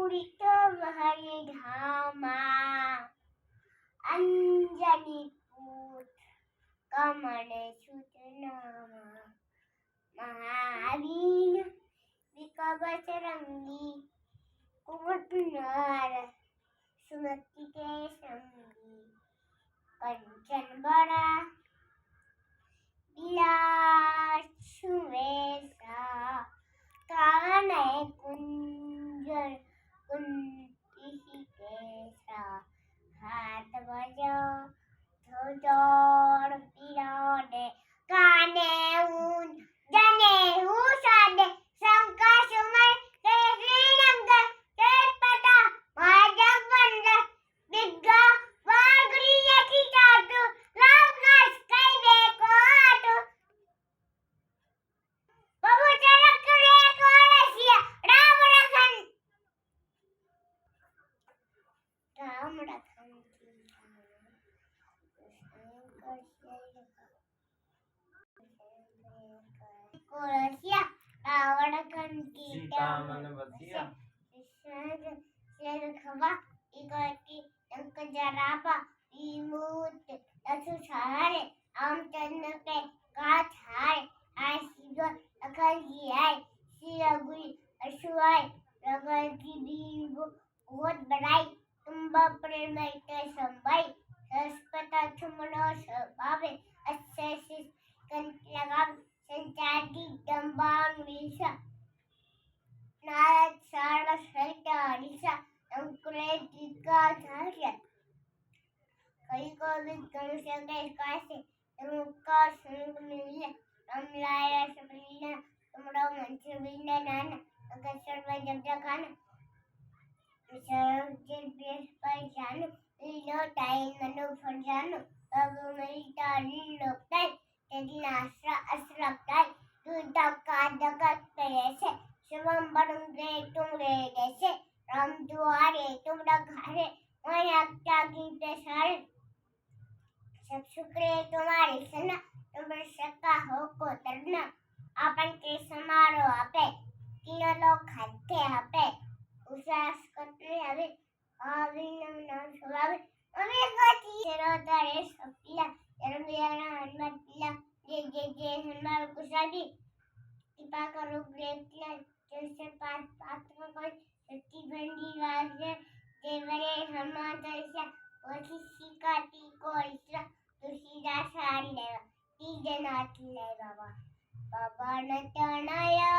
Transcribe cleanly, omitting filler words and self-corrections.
उड़ित हरि धामा अंजनी पूत कमल सुतनामा महावीर विकवच रंगी कुमत नार सुमति के संगी कंचन बड़ा बिलासु वैसा कानन कुंजर कुंती कैसा हाथ बजा दौड़ पिराने काने ऊन जने हुसादे शंकर सुमन केसरी नंगर तेज पता माजक बंद दिग्गा वागरी यकी चाटू लांगस कई देखो आटू बहु चरक रे कोलसिया राम रखन कोलसिया रावण की सीता मन बसिया शेर खवा इकती अंक जरापा विमुक्त लसु सहारे रामचंद्र के गाथ हाय आय सिगो अकल की आय सिरगुई अशुआय रगल की बीबो बहुत बड़ाई तुम्बा प्रेम के संभाई सरस्वता छुमनो स्वभावे अच्छे से कंठ लगा संचार की दंबांग विषा नारद सारस सहित हरिषा अंकुरे टीका धार्य कई को भी गणेश के कासे रुका संग मिले रामलाया सबलीना तुमरा मंत्र बिना नाना अगर सर्व जग जगाना सर्वजन बेस पर जानो लीलो टाइम मनो फर जानो अब मेरी ताली लोकताई तेरी नासरा असरकताई तू दका दका पैसे शिवम बड़ुंगे तुम रे जैसे राम दुआरे तुम रघारे मैं आपका गीत सारे सब शुक्र तुम्हारे सना तुम सका हो को तरना अपन के समारोह आपे तीनों लोग खाते आपे उसास करते हवे आविनम नाम सुभावे अमे गति तेरे सपिया यरमियाना हनुमान पिला जे जे जे हनुमान कुशादी कृपा करो ग्रेटला जैसे पास पात्र कोई सच्ची बंदी वाजे देवरे हनुमान जैसा वही सिकाती को इसला तुलसीदास हारी लेवा तीजे नाथ ले बाबा बाबा न तनाया